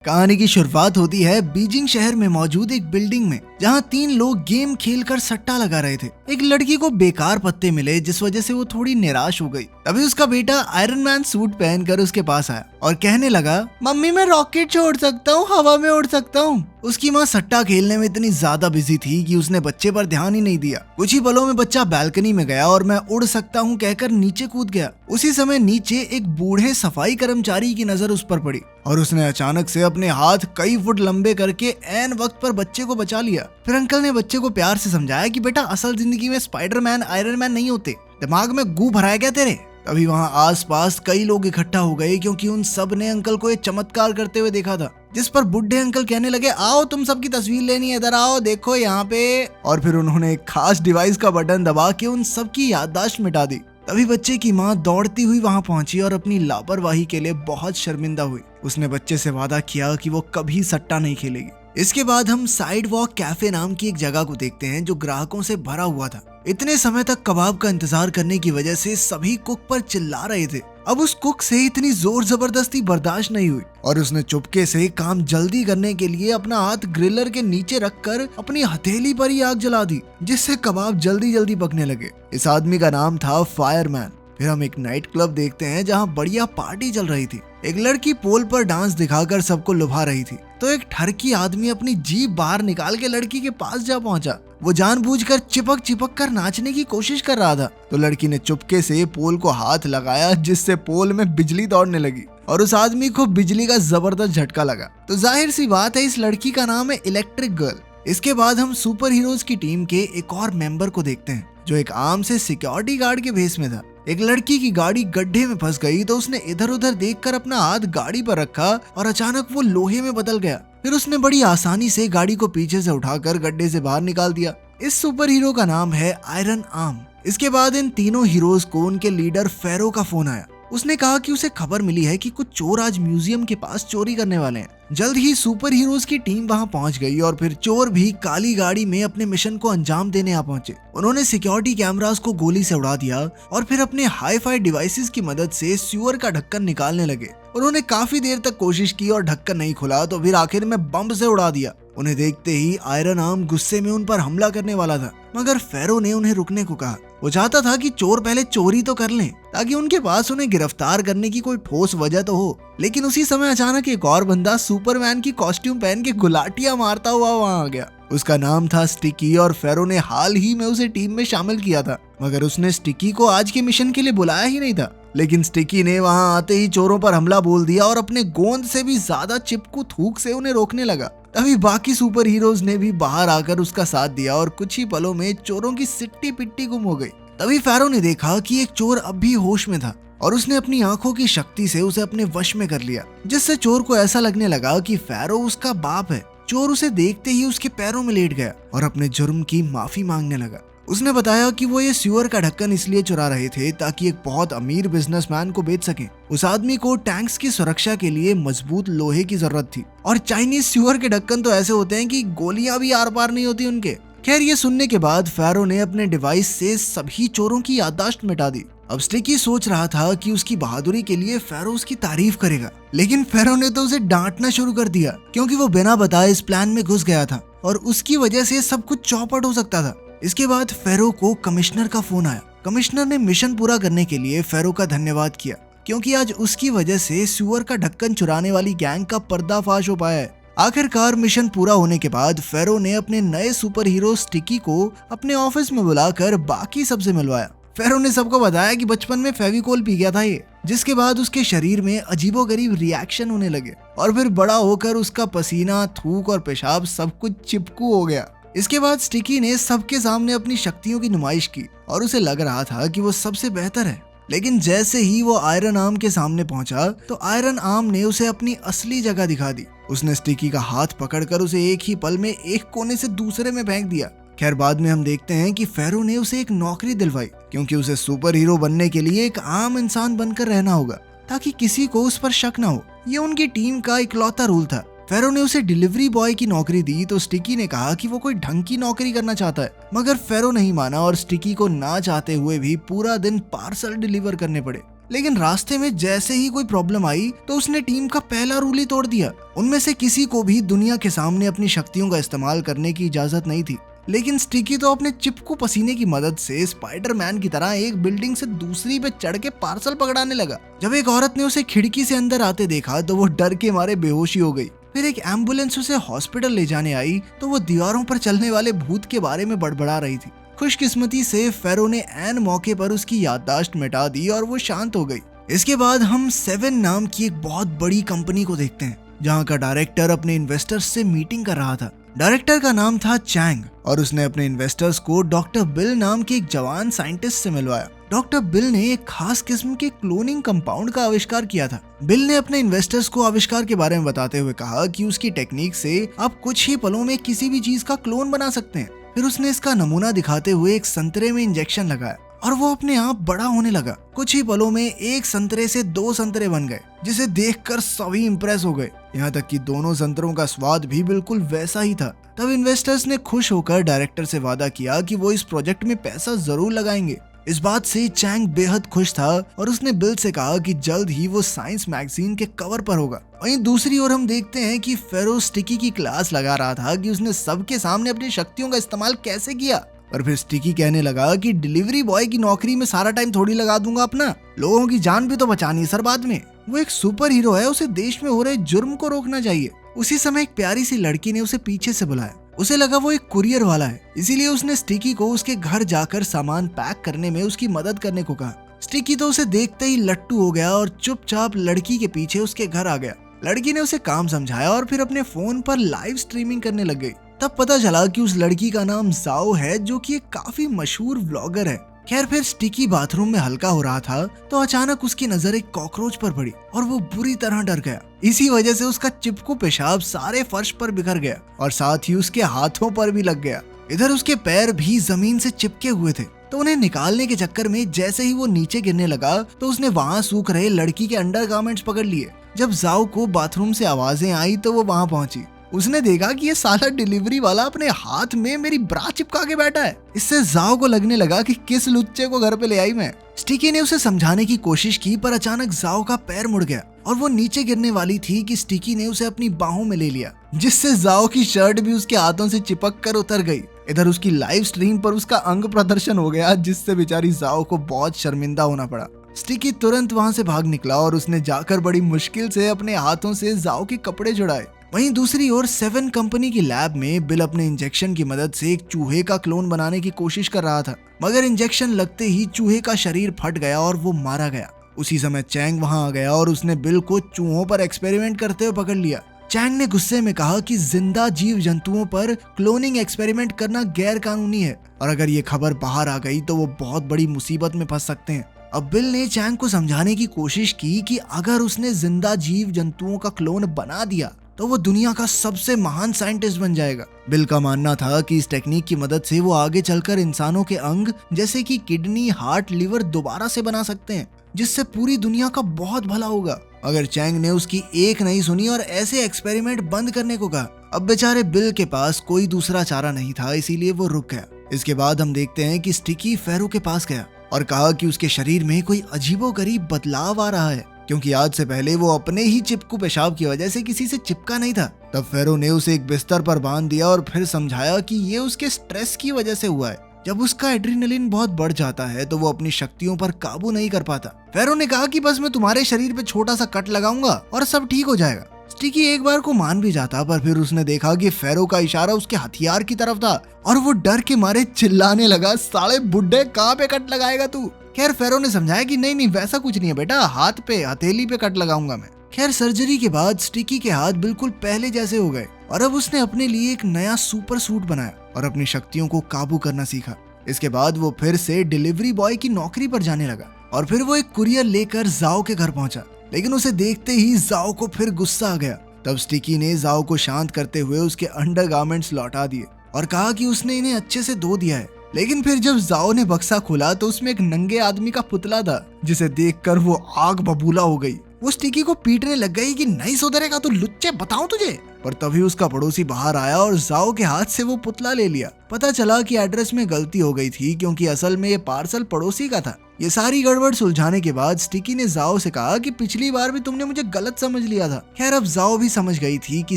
कहानी की शुरुआत होती है बीजिंग शहर में मौजूद एक बिल्डिंग में, जहां 3 लोग गेम खेलकर सट्टा लगा रहे थे। एक लड़की को बेकार पत्ते मिले, जिस वजह से वो थोड़ी निराश हो गई। तभी उसका बेटा आयरन मैन सूट पहनकर उसके पास आया और कहने लगा, मम्मी मैं रॉकेट छोड़ सकता हूँ, हवा में उड़ सकता हूँ। उसकी माँ सट्टा खेलने में इतनी ज्यादा बिजी थी कि उसने बच्चे पर ध्यान ही नहीं दिया। कुछ ही पलों में बच्चा बालकनी में गया और मैं उड़ सकता हूँ कहकर नीचे कूद गया। उसी समय नीचे एक बूढ़े सफाई कर्मचारी की नजर उस पर पड़ी और उसने अचानक से अपने हाथ कई फुट लंबे करके ऐन वक्त पर बच्चे को बचा लिया। फिर अंकल ने बच्चे को प्यार से समझाया कि बेटा असल जिंदगी में स्पाइडरमैन आयरन मैन नहीं होते, दिमाग में गू भराया क्या तेरे। तभी वहाँ आसपास कई लोग इकट्ठा हो गए, क्योंकि उन सब ने अंकल को एक चमत्कार करते हुए देखा था। जिस पर बुढ़े अंकल कहने लगे, आओ तुम सबकी तस्वीर लेनी है, इधर आओ देखो यहाँ पे। और फिर उन्होंने एक खास डिवाइस का बटन दबा के उन सबकी याददाश्त मिटा दी। तभी बच्चे की माँ दौड़ती हुई वहाँ पहुंची और अपनी लापरवाही के लिए बहुत शर्मिंदा हुई। उसने बच्चे से वादा किया कि वो कभी सट्टा नहीं खेलेगी। इसके बाद हम साइड वॉक कैफे नाम की एक जगह को देखते हैं, जो ग्राहकों से भरा हुआ था। इतने समय तक कबाब का इंतजार करने की वजह से सभी कुक पर चिल्ला रहे थे। अब उस कुक से इतनी जोर जबरदस्ती बर्दाश्त नहीं हुई और उसने चुपके से काम जल्दी करने के लिए अपना हाथ ग्रिलर के नीचे रखकर अपनी हथेली पर ही आग जला दी, जिससे कबाब जल्दी जल्दी पकने लगे। इस आदमी का नाम था फायरमैन। फिर हम एक नाइट क्लब देखते हैं, जहां बढ़िया पार्टी चल रही थी। एक लड़की पोल पर डांस दिखाकर सबको लुभा रही थी, तो एक ठरकी आदमी अपनी जीभ बाहर निकाल के लड़की के पास जा पहुंचा। वो जानबूझकर चिपक कर नाचने की कोशिश कर रहा था, तो लड़की ने चुपके से पोल को हाथ लगाया, जिससे पोल में बिजली दौड़ने लगी और उस आदमी को बिजली का जबरदस्त झटका लगा। तो जाहिर सी बात है, इस लड़की का नाम है इलेक्ट्रिक गर्ल। इसके बाद हम सुपर हीरोज की टीम के एक और मेंबर को देखते हैं, जो एक आम से सिक्योरिटी गार्ड के भेस में था। एक लड़की की गाड़ी गड्ढे में फंस गई, तो उसने इधर उधर देखकर अपना हाथ गाड़ी पर रखा और अचानक वो लोहे में बदल गया। फिर उसने बड़ी आसानी से गाड़ी को पीछे से उठाकर गड्ढे से बाहर निकाल दिया। इस सुपर हीरो का नाम है आयरन आर्म। इसके बाद इन तीनों हीरोज को उनके लीडर फेरो का फोन आया। उसने कहा कि उसे खबर मिली है कि कुछ चोर आज म्यूजियम के पास चोरी करने वाले हैं। जल्द ही सुपर हीरोज की टीम वहां पहुंच गई और फिर चोर भी काली गाड़ी में अपने मिशन को अंजाम देने आ पहुंचे। उन्होंने सिक्योरिटी कैमरास को गोली से उड़ा दिया और फिर अपने हाई-फाई डिवाइसेस की मदद से सीवर का ढक्कन निकालने लगे। उन्होंने काफी देर तक कोशिश की और ढक्कन नहीं खुला, तो फिर आखिर में बम से उड़ा दिया। उन्हें देखते ही आयरन आर्म गुस्से में उन पर हमला करने वाला था, मगर फेरो ने उन्हें रुकने को कहा। वो चाहता था कि चोर पहले चोरी तो कर लें, ताकि उनके पास उन्हें गिरफ्तार करने की कोई ठोस वजह तो हो। लेकिन उसी समय अचानक एक और बंदा सुपरमैन की कॉस्ट्यूम पहन के गुलाटियां मारता हुआ वहां आ गया। उसका नाम था स्टिकी और फेरो ने हाल ही में उसे टीम में शामिल किया था, मगर उसने स्टिकी को आज के मिशन के लिए बुलाया ही नहीं था। लेकिन स्टिकी ने वहां आते ही चोरों पर हमला बोल दिया और अपने गोंद से भी ज्यादा चिपकू थूक से उन्हें रोकने लगा। तभी बाकी सुपर हीरोज ने भी बाहर आकर उसका साथ दिया और कुछ ही पलों में चोरों की सिट्टी पिट्टी गुम हो गई। तभी फेरो ने देखा कि एक चोर अब भी होश में था और उसने अपनी आंखों की शक्ति से उसे अपने वश में कर लिया, जिससे चोर को ऐसा लगने लगा कि फेरो उसका बाप है। चोर उसे देखते ही उसके पैरों में लेट गया और अपने जुर्म की माफी मांगने लगा। उसने बताया कि वो ये सीवर का ढक्कन इसलिए चुरा रहे थे ताकि एक बहुत अमीर बिजनेसमैन को बेच सकें। उस आदमी को टैंक्स की सुरक्षा के लिए मजबूत लोहे की जरूरत थी और चाइनीज सीवर के ढक्कन तो ऐसे होते हैं कि गोलियां भी आर पार नहीं होती उनके। खैर, ये सुनने के बाद फेरो ने अपने डिवाइस से सभी चोरों की याददाश्त मिटा दी। अब स्टिकी सोच रहा था कि उसकी बहादुरी के लिए फेरो उसकी तारीफ करेगा, लेकिन फेरो ने तो उसे डांटना शुरू कर दिया, क्योंकि वो बिना बताए इस प्लान में घुस गया था और उसकी वजह से सब कुछ चौपट हो सकता था। इसके बाद फेरो को कमिश्नर का फोन आया। कमिश्नर ने मिशन पूरा करने के लिए फेरो का धन्यवाद किया, क्योंकि आज उसकी वजह से सीवर का ढक्कन चुराने वाली गैंग का पर्दाफाश हो पाया है। आखिरकार मिशन पूरा होने के बाद फेरो ने अपने नए सुपर हीरो स्टिकी को अपने ऑफिस में बुलाकर बाकी सबसे मिलवाया। फेरो ने सबको बताया कि बचपन में फेविकोल पी गया था ये, जिसके बाद उसके शरीर में अजीबोगरीब रिएक्शन होने लगे और फिर बड़ा होकर उसका पसीना, थूक और पेशाब सब कुछ चिपकू हो गया। इसके बाद स्टिकी ने सबके सामने अपनी शक्तियों की नुमाइश की और उसे लग रहा था कि वो सबसे बेहतर है। लेकिन जैसे ही वो आयरन आर्म के सामने पहुंचा, तो आयरन आर्म ने उसे अपनी असली जगह दिखा दी। उसने स्टिकी का हाथ पकड़कर उसे एक ही पल में एक कोने से दूसरे में फेंक दिया। खैर, बाद में हम देखते हैं कि फेरो ने उसे एक नौकरी दिलवाई, क्योंकि उसे सुपर हीरो बनने के लिए एक आम इंसान बनकर रहना होगा, ताकि किसी को उस पर शक न हो। ये उनकी टीम का इकलौता रूल था। फेरो ने उसे डिलीवरी बॉय की नौकरी दी, तो स्टिकी ने कहा कि वो कोई ढंग की नौकरी करना चाहता है, मगर फेरो नहीं माना और स्टिकी को ना चाहते हुए भी पूरा दिन पार्सल डिलीवर करने पड़े। लेकिन रास्ते में जैसे ही कोई प्रॉब्लम आई तो उसने टीम का पहला रूल ही तोड़ दिया। उनमें से किसी को भी दुनिया के सामने अपनी शक्तियों का इस्तेमाल करने की इजाजत नहीं थी, लेकिन स्टिकी तो अपने चिपकू पसीने की मदद से स्पाइडरमैन की तरह एक बिल्डिंग से दूसरी पे चढ़ के पार्सल पकड़ाने लगा। जब एक औरत ने उसे खिड़की से अंदर आते देखा तो वो डर के मारे बेहोशी हो गई। फिर एक एम्बुलेंस उसे हॉस्पिटल ले जाने आई तो वो दीवारों पर चलने वाले भूत के बारे में बड़बड़ा रही थी। खुशकिस्मती से फेरो ने ऐन मौके पर उसकी याददाश्त मिटा दी और वो शांत हो गई। इसके बाद हम 7 नाम की एक बहुत बड़ी कंपनी को देखते हैं, जहाँ का डायरेक्टर अपने इन्वेस्टर्स से मीटिंग कर रहा था। डायरेक्टर का नाम था चैंग और उसने अपने इन्वेस्टर्स को डॉक्टर बिल नाम के एक जवान साइंटिस्ट से मिलवाया। डॉक्टर बिल ने एक खास किस्म के क्लोनिंग कंपाउंड का आविष्कार किया था। बिल ने अपने इन्वेस्टर्स को आविष्कार के बारे में बताते हुए कहा कि उसकी टेक्निक से आप कुछ ही पलों में किसी भी चीज का क्लोन बना सकते हैं। फिर उसने इसका नमूना दिखाते हुए एक संतरे में इंजेक्शन लगाया और वो अपने आप बड़ा होने लगा। कुछ ही पलों में एक संतरे से 2 संतरे बन गए, जिसे देखकर सभी इंप्रेस हो गए, यहाँ तक कि दोनों संतरों का स्वाद भी बिल्कुल वैसा ही था। तब इन्वेस्टर्स ने खुश होकर डायरेक्टर से वादा किया कि वो इस प्रोजेक्ट में पैसा जरूर लगाएंगे। इस बात से चैंग बेहद खुश था और उसने बिल से कहा कि जल्द ही वो साइंस मैगजीन के कवर पर होगा। वहीं दूसरी ओर हम देखते हैं कि फेरो स्टिकी की क्लास लगा रहा था कि उसने सबके सामने अपनी शक्तियों का इस्तेमाल कैसे किया। और फिर स्टिकी कहने लगा कि डिलीवरी बॉय की नौकरी में सारा टाइम थोड़ी लगा दूंगा अपना, लोगों की जान भी तो बचानी है सर बाद में। वो एक सुपर हीरो है, उसे देश में हो रहे जुर्म को रोकना चाहिए। उसी समय एक प्यारी सी लड़की ने उसे पीछे से बुलाया। उसे लगा वो एक कुरियर वाला है, इसीलिए उसने स्टिकी को उसके घर जाकर सामान पैक करने में उसकी मदद करने को कहा। स्टिकी तो उसे देखते ही लट्टू हो गया और चुपचाप लड़की के पीछे उसके घर आ गया। लड़की ने उसे काम समझाया और फिर अपने फोन पर लाइव स्ट्रीमिंग करने लग गई। तब पता चला कि उस लड़की का नाम जाओ है, जो कि एक काफी मशहूर व्लॉगर है। खैर फिर स्टिकी बाथरूम में हल्का हो रहा था तो अचानक उसकी नजर एक कॉकरोच पर पड़ी और वो बुरी तरह डर गया। इसी वजह से उसका चिपकू पेशाब सारे फर्श पर बिखर गया और साथ ही उसके हाथों पर भी लग गया। इधर उसके पैर भी जमीन से चिपके हुए थे, तो उन्हें निकालने के चक्कर में जैसे ही वो नीचे गिरने लगा तो उसने वहाँ सूख रहे लड़की के अंडरगारमेंट्स पकड़ लिए। जब जाओ को बाथरूम से आवाजें आई तो वो वहाँ पहुंची। उसने देखा कि ये साला डिलीवरी वाला अपने हाथ में मेरी ब्रा चिपका के बैठा है। इससे जाओ को लगने लगा कि किस लुच्चे को घर पे ले आई मैं। स्टिकी ने उसे समझाने की कोशिश की पर अचानक जाओ का पैर मुड़ गया और वो नीचे गिरने वाली थी कि स्टिकी ने उसे अपनी बाहों में ले लिया, जिससे जाओ की शर्ट भी उसके हाथों से चिपक कर उतर गई। इधर उसकी लाइव स्ट्रीम पर उसका अंग प्रदर्शन हो गया, जिससे बेचारी जाओ को बहुत शर्मिंदा होना पड़ा। स्टिकी तुरंत वहाँ से भाग निकला और उसने जाकर बड़ी मुश्किल से अपने हाथों से जाओ के कपड़े छुड़ाए। वहीं दूसरी ओर 7 कंपनी की लैब में बिल अपने इंजेक्शन की मदद से एक चूहे का क्लोन बनाने की कोशिश कर रहा था, मगर इंजेक्शन लगते ही चूहे का शरीर फट गया और वो मारा गया। उसी समय चैंग वहां आ गया और उसने बिल को चूहों पर एक्सपेरिमेंट करते हुए पकड़ लिया। चैंग ने गुस्से में कहा कि जिंदा जीव जंतुओं पर क्लोनिंग एक्सपेरिमेंट करना गैर कानूनी है और अगर ये खबर बाहर आ गई तो वो बहुत बड़ी मुसीबत में फंस सकते हैं। अब बिल ने चैंग को समझाने की कोशिश की कि अगर उसने जिंदा जीव जंतुओं का क्लोन बना दिया तो वो दुनिया का सबसे महान साइंटिस्ट बन जाएगा। बिल का मानना था कि इस टेक्निक की मदद से वो आगे चलकर इंसानों के अंग जैसे कि किडनी, हार्ट, लिवर दोबारा से बना सकते हैं, जिससे पूरी दुनिया का बहुत भला होगा। अगर चैंग ने उसकी एक नहीं सुनी और ऐसे एक्सपेरिमेंट बंद करने को कहा। अब बेचारे बिल के पास कोई दूसरा चारा नहीं था, इसीलिए वो रुक गया। इसके बाद हम देखते हैं कि स्टिकी फेरो के पास गया और कहा कि उसके शरीर में कोई अजीबोगरीब बदलाव आ रहा है, क्योंकि आज से पहले वो अपने ही चिपकू पेशाब की वजह से किसी से चिपका नहीं था। तब फेरो ने उसे एक बिस्तर पर बांध दिया और फिर समझाया कि ये उसके स्ट्रेस की वजह से हुआ है। जब उसका एड्रेनलिन बहुत बढ़ जाता है तो वो अपनी शक्तियों पर काबू नहीं कर पाता। फेरो ने कहा कि बस मैं तुम्हारे शरीर पे छोटा सा कट लगाऊंगा और सब ठीक हो जाएगा। स्टिकी एक बार को मान भी जाता, पर फिर उसने देखा कि फेरो का इशारा उसके हथियार की तरफ था और वो डर के मारे चिल्लाने लगा, साले बुड्ढे कहाँ पे कट लगाएगा तू। खैर फेरो ने समझाया कि नहीं वैसा कुछ नहीं है बेटा, हाथ पे हथेली पे कट लगाऊंगा मैं। खैर सर्जरी के बाद स्टिकी के हाथ बिल्कुल पहले जैसे हो गए और अब उसने अपने लिए एक नया सुपर सूट बनाया और अपनी शक्तियों को काबू करना सीखा। इसके बाद वो फिर से डिलीवरी बॉय की नौकरी पर जाने लगा और फिर वो एक कुरियर लेकर जाओ के घर पहुंचा, लेकिन उसे देखते ही जाओ को फिर गुस्सा आ गया। तब स्टिकी ने जाओ को शांत करते हुए उसके अंडरगारमेंट्स लौटा दिए और कहा कि उसने इन्हें अच्छे से धो दिया है। लेकिन फिर जब जाओ ने बक्सा खोला तो उसमें एक नंगे आदमी का पुतला था, जिसे देखकर वो आग बबूला हो गई। वो स्टिकी को पीटने लग गई कि नहीं सुधरेगा तो लुच्चे, बताऊं तुझे। पर तभी उसका पड़ोसी बाहर आया और जाओ के हाथ से वो पुतला ले लिया। पता चला कि एड्रेस में गलती हो गई थी, क्योंकि असल में ये पार्सल पड़ोसी का था। ये सारी गड़बड़ सुलझाने के बाद स्टिकी ने जाओ से कहा कि पिछली बार भी तुमने मुझे गलत समझ लिया था। खैर अब जाओ भी समझ गई थी कि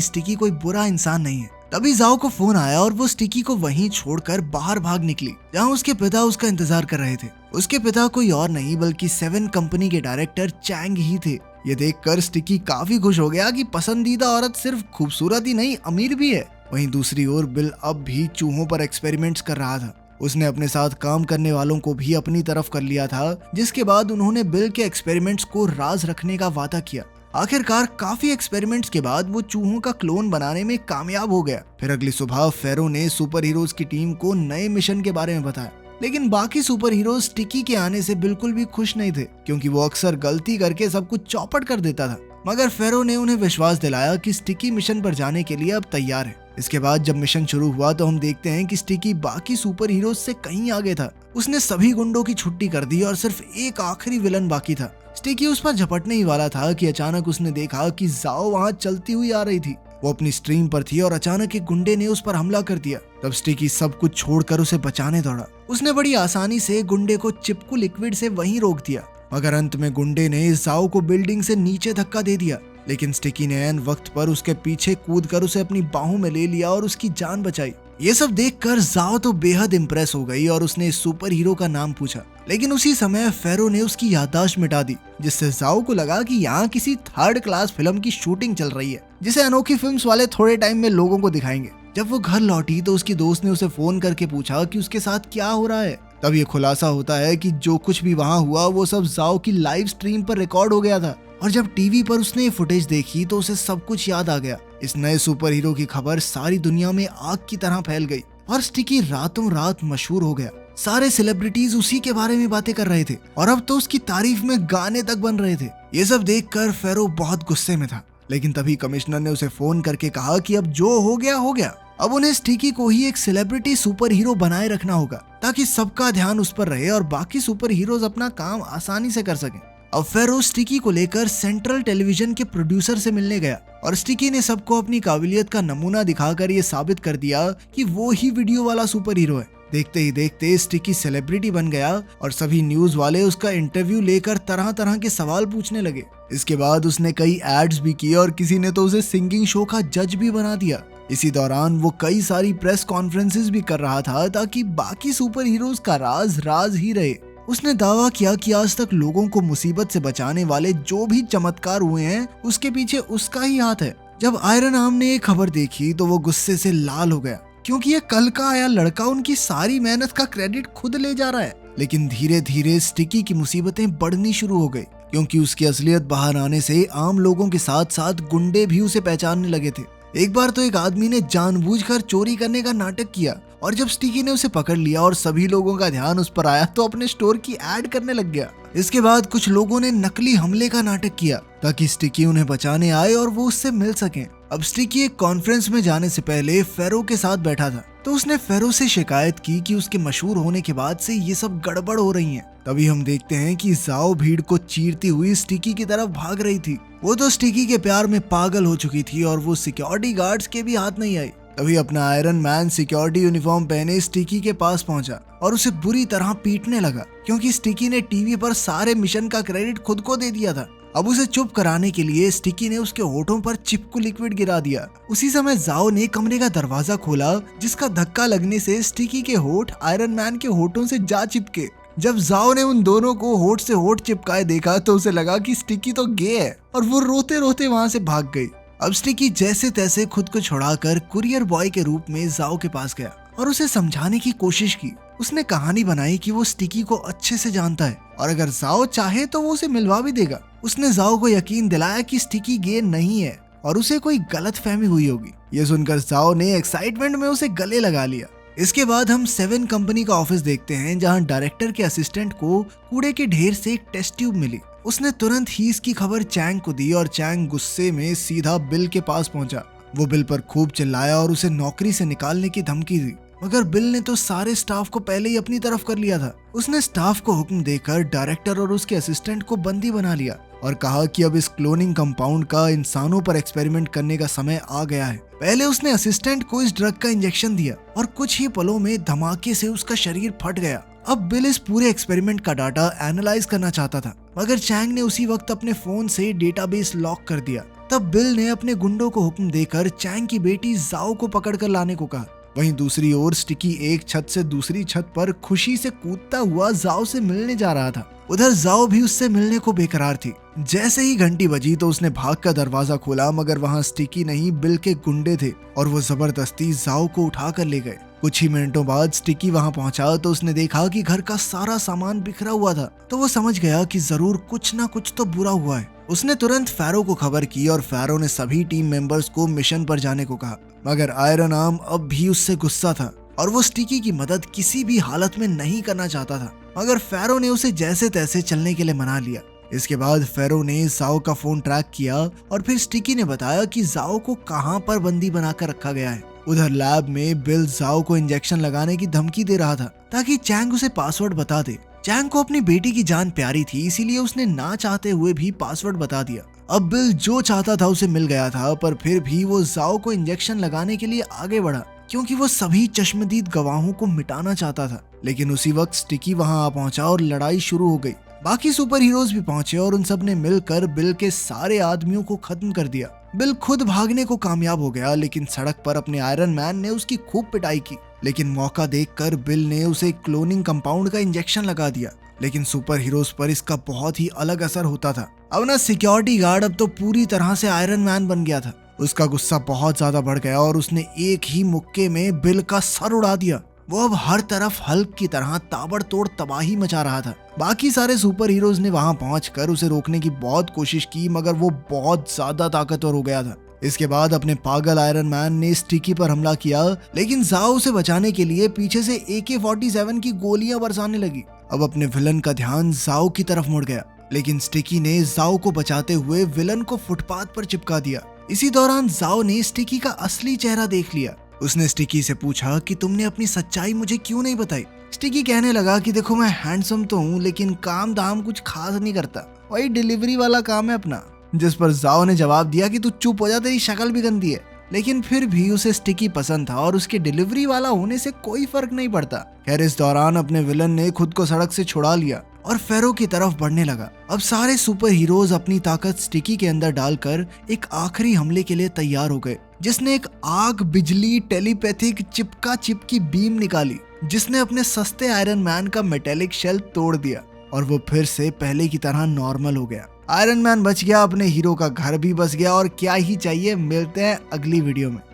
स्टिकी कोई बुरा इंसान नहीं है। तभी जाओ को फोन आया और वो स्टिकी को वहीं छोड़कर बाहर भाग निकली, जहां उसके पिता उसका इंतजार कर रहे थे। उसके पिता कोई और नहीं बल्कि 7 कंपनी के डायरेक्टर चैंग ही थे। ये देखकर स्टिकी काफी खुश हो गया कि पसंदीदा औरत सिर्फ खूबसूरत ही नहीं, अमीर भी है। वहीं दूसरी ओर बिल अब भी चूहों पर एक्सपेरिमेंट्स कर रहा था। उसने अपने साथ काम करने वालों को भी अपनी तरफ कर लिया था, जिसके बाद उन्होंने बिल के एक्सपेरिमेंट्स को राज रखने का वादा किया। आखिरकार काफी एक्सपेरिमेंट्स के बाद वो चूहों का क्लोन बनाने में कामयाब हो गया। फिर अगली सुबह फेरो ने सुपर हीरोज की टीम को नए मिशन के बारे में बताया, लेकिन बाकी सुपर हीरोज स्टिकी के आने से बिल्कुल भी खुश नहीं थे, क्योंकि वो अक्सर गलती करके सब कुछ चौपट कर देता था। मगर फेरो ने उन्हें विश्वास दिलाया कि स्टिकी मिशन पर जाने के लिए अब तैयार है। इसके बाद जब मिशन शुरू हुआ तो हम देखते हैं कि स्टिकी बाकी सुपर हीरोज से कहीं आगे था। उसने सभी गुंडों की छुट्टी कर दी और सिर्फ एक आखिरी विलन बाकी था। स्टिकी उस पर झपटने ही वाला था कि अचानक उसने देखा कि जाओ वहां चलती हुई आ रही थी। वो अपनी स्ट्रीम पर थी और अचानक एक गुंडे ने उस पर हमला कर दिया। तब स्टिकी सब कुछ छोड़कर उसे बचाने दौड़ा। उसने बड़ी आसानी से गुंडे को चिपकू लिक्विड से वहीं रोक दिया, मगर अंत में गुंडे ने जाओ को बिल्डिंग से नीचे धक्का दे दिया। लेकिन स्टिकी ने ऐन वक्त पर उसके पीछे कूदकर उसे अपनी बाहों में ले लिया और उसकी जान बचाई। ये सब देखकर जाओ तो बेहद इम्प्रेस हो गई और उसने इस सुपर हीरो का नाम पूछा। लेकिन उसी समय फेरो ने उसकी याददाश्त मिटा दी, जिससे जाओ को लगा कि यहाँ किसी 3rd क्लास फिल्म की शूटिंग चल रही है, जिसे अनोखी फिल्म्स वाले थोड़े टाइम में लोगों को दिखाएंगे। जब वो घर लौटी तो उसकी दोस्त ने उसे फोन करके पूछा कि उसके साथ क्या हो रहा है। तब ये खुलासा होता है कि जो कुछ भी वहाँ हुआ वो सब जाओ की लाइव स्ट्रीम पर रिकॉर्ड हो गया था, और जब टीवी पर उसने ये फुटेज देखी तो उसे सब कुछ याद आ गया। इस नए सुपर हीरो की खबर सारी दुनिया में आग की तरह फैल गई और स्टिकी रातों रात मशहूर हो गया। सारे सेलिब्रिटीज उसी के बारे में बातें कर रहे थे और अब तो उसकी तारीफ में गाने तक बन रहे थे। ये सब देखकर फेरो बहुत गुस्से में था, लेकिन तभी कमिश्नर ने उसे फोन करके कहा कि अब जो हो गया हो गया। अब उन्हें स्टिकी को ही एक सेलिब्रिटी सुपर हीरो बनाए रखना होगा, ताकि सबका ध्यान उस पर रहे और बाकी सुपर हीरोज अपना काम आसानी से कर सकें। अब फेरो स्टिकी को लेकर सेंट्रल टेलीविजन के प्रोड्यूसर से मिलने गया और स्टिकी ने सबको अपनी काबिलियत का नमूना दिखाकर ये साबित कर दिया कि वो ही वीडियो वाला सुपर हीरो है। देखते ही देखते स्टिकी सेलिब्रिटी बन गया और सभी न्यूज वाले उसका इंटरव्यू लेकर तरह तरह के सवाल पूछने लगे। इसके बाद उसने कई एड्स भी किए और किसी ने तो उसे सिंगिंग शो का जज भी बना दिया। इसी दौरान वो कई सारी प्रेस कॉन्फ्रेंसेस भी कर रहा था, ताकि बाकी सुपर हीरोज का राज राज ही रहे। उसने दावा किया कि आज तक लोगों को मुसीबत से बचाने वाले जो भी चमत्कार हुए हैं उसके पीछे उसका ही हाथ है। जब आयरन आर्म ने ये खबर देखी तो वो गुस्से से लाल हो गया, क्योंकि ये कल का आया लड़का उनकी सारी मेहनत का क्रेडिट खुद ले जा रहा है। लेकिन धीरे धीरे स्टिकी की मुसीबतें बढ़नी शुरू हो गई, क्योंकि उसकी असलियत बाहर आने से आम लोगों के साथ साथ गुंडे भी उसे पहचानने लगे थे। एक बार तो एक आदमी ने जानबूझकर चोरी करने का नाटक किया और जब स्टिकी ने उसे पकड़ लिया और सभी लोगों का ध्यान उस पर आया तो अपने स्टोर की ऐड करने लग गया। इसके बाद कुछ लोगों ने नकली हमले का नाटक किया ताकि स्टिकी उन्हें बचाने आए और वो उससे मिल सकें। अब स्टिकी एक कॉन्फ्रेंस में जाने से पहले फेरो के साथ बैठा था, तो उसने फेरो से शिकायत की कि उसके मशहूर होने के बाद से ये सब गड़बड़ हो रही है। तभी हम देखते हैं कि जाओ भीड़ को चीरती हुई स्टिकी की तरफ भाग रही थी। वो तो स्टिकी के प्यार में पागल हो चुकी थी और वो सिक्योरिटी गार्ड्स के भी हाथ नहीं आई। तभी अपना आयरन मैन सिक्योरिटी यूनिफॉर्म पहने स्टिकी के पास पहुंचा और उसे बुरी तरह पीटने लगा, क्योंकि स्टिकी ने टीवी पर सारे मिशन का क्रेडिट खुद को दे दिया था। अब उसे चुप कराने के लिए स्टिकी ने उसके होठों पर चिपकू लिक्विड गिरा दिया। उसी समय जाओ ने कमरे का दरवाजा खोला, जिसका धक्का लगने से स्टिकी के होठ आयरन मैन के होठों से जा चिपके। जब जाओ ने उन दोनों को होठ से होठ चिपकाए देखा तो उसे लगा कि स्टिकी तो गे है और वो रोते रोते वहां से भाग गई। अब स्टिकी जैसे तैसे खुद को छुड़ाकर कुरियर बॉय के रूप में जाओ के पास गया और उसे समझाने की कोशिश की। उसने कहानी बनाई कि वो स्टिकी को अच्छे से जानता है और अगर जाओ चाहे तो वो उसे मिलवा भी देगा। उसने जाओ को यकीन दिलाया कि स्टिकी गे नहीं है और उसे कोई गलतफहमी हुई होगी। ये सुनकर जाओ ने एक्साइटमेंट में उसे गले लगा लिया। इसके बाद हम 7 कंपनी का ऑफिस देखते हैं, जहां डायरेक्टर के असिस्टेंट को कूड़े के ढेर से एक टेस्ट ट्यूब मिली। उसने तुरंत ही इसकी खबर चैंग को दी और चैंग गुस्से में सीधा बिल के पास पहुंचा। वो बिल पर खूब चिल्लाया और उसे नौकरी से निकालने की धमकी दी, मगर बिल ने तो सारे स्टाफ को पहले ही अपनी तरफ कर लिया था। उसने स्टाफ को हुक्म देकर डायरेक्टर और उसके असिस्टेंट को बंदी बना लिया और कहा कि अब इस क्लोनिंग कंपाउंड का इंसानों पर एक्सपेरिमेंट करने का समय आ गया है। पहले उसने असिस्टेंट को इस ड्रग का इंजेक्शन दिया और कुछ ही पलों में धमाके से उसका शरीर फट गया। अब बिल इस पूरे एक्सपेरिमेंट का डाटा एनालाइज करना चाहता था, मगर चैंग ने उसी वक्त अपने फोन से डेटाबेस लॉक कर दिया। तब बिल ने अपने गुंडों को हुक्म देकर चैंग की बेटी जाओ को पकड़कर लाने को कहा। वहीं दूसरी ओर स्टिकी एक छत से दूसरी छत पर खुशी से कूदता हुआ जाओ से मिलने जा रहा था। उधर जाओ भी उससे मिलने को बेकरार थी। जैसे ही घंटी बजी तो उसने भागकर दरवाजा खोला, मगर वहां स्टिकी नहीं बिल के गुंडे थे और वो जबरदस्ती जाओ को उठाकर ले गए। कुछ ही मिनटों बाद स्टिकी वहां पहुंचा तो उसने देखा कि घर का सारा सामान बिखरा हुआ था। तो वो समझ गया कि जरूर कुछ ना कुछ तो बुरा हुआ है। उसने तुरंत फैरो को खबर की और फैरो ने सभी टीम मेंबर्स को मिशन पर जाने को कहा, मगर आयरन आर्म अब भी उससे गुस्सा था और वो स्टिकी की मदद किसी भी हालत में नहीं करना चाहता था। मगर फैरो ने उसे जैसे तैसे चलने के लिए मना लिया। इसके बाद फैरो ने जाओ का फोन ट्रैक किया और फिर स्टिकी ने बताया कि जाओ को कहां पर बंदी बनाकर रखा गया है। उधर लैब में बिल जाओ को इंजेक्शन लगाने की धमकी दे रहा था ताकि चैंग उसे पासवर्ड बता दे। चैंग को अपनी बेटी की जान प्यारी थी, इसीलिए उसने ना चाहते हुए भी पासवर्ड बता दिया। अब बिल जो चाहता था उसे मिल गया था, पर फिर भी वो जाओ को इंजेक्शन लगाने के लिए आगे बढ़ा क्योंकि वो सभी चश्मदीद गवाहों को मिटाना चाहता था। लेकिन उसी वक्त स्टिकी वहां आ पहुंचा और लड़ाई शुरू हो गई। बाकी सुपर हीरोज भी पहुंचे और उन सब ने मिलकर बिल के सारे आदमियों को खत्म कर दिया। बिल खुद भागने को कामयाब हो गया, लेकिन सड़क पर अपने आयरन मैन ने उसकी खूब पिटाई की। लेकिन मौका देखकर बिल ने उसे क्लोनिंग कंपाउंड का इंजेक्शन लगा दिया। लेकिन सुपर हीरोज पर इसका बहुत ही अलग असर होता था। अब ना सिक्योरिटी गार्ड अब तो पूरी तरह से आयरन मैन बन गया था। उसका गुस्सा बहुत ज्यादा बढ़ गया और उसने एक ही मुक्के में बिल का सर उड़ा दिया। वो अब हर तरफ हल्क की तरह ताबड़तोड़ तबाही मचा रहा था। बाकी सारे सुपर हीरोज ने वहां पहुंचकर उसे रोकने की बहुत कोशिश की, मगर वो बहुत ज्यादा ताकतवर हो गया था। इसके बाद अपने पागल आयरन मैन ने स्टिकी पर हमला किया, लेकिन जाओ उसे बचाने के लिए पीछे से AK-47 की गोलियां बरसाने लगी। अब अपने विलन का ध्यान जाओ की तरफ मुड़ गया, लेकिन स्टिकी ने जाओ को बचाते हुए विलन को फुटपाथ पर चिपका दिया। इसी दौरान जाओ ने स्टिकी का असली चेहरा देख लिया। उसने स्टिकी से पूछा कि तुमने अपनी सच्चाई मुझे क्यों नहीं बताई। स्टिकी कहने लगा कि देखो मैं हैंडसम तो हूँ, लेकिन काम दाम कुछ खास नहीं करता, वही डिलीवरी वाला काम है अपना। जिस पर जाओ ने जवाब दिया कि तू चुप हो जा, तेरी शक्ल भी गंदी है। लेकिन फिर भी उसे स्टिकी पसंद था और उसके डिलीवरी वाला होने से कोई फर्क नहीं पड़ता। खैर इस दौरान अपने विलन ने खुद को सड़क से छुड़ा लिया और फेरो की तरफ बढ़ने लगा। अब सारे सुपर हीरोज अपनी ताकत स्टिकी के अंदर डालकर एक आखिरी हमले के लिए तैयार हो गए, जिसने एक आग, बिजली, टेलीपैथिक चिपका चिपकी बीम निकाली, जिसने अपने सस्ते आयरन मैन का मेटेलिक शेल तोड़ दिया और वो फिर से पहले की तरह नॉर्मल हो गया। आयरन मैन बच गया, अपने हीरो का घर भी बच गया और क्या ही चाहिए। मिलते हैं अगली वीडियो में।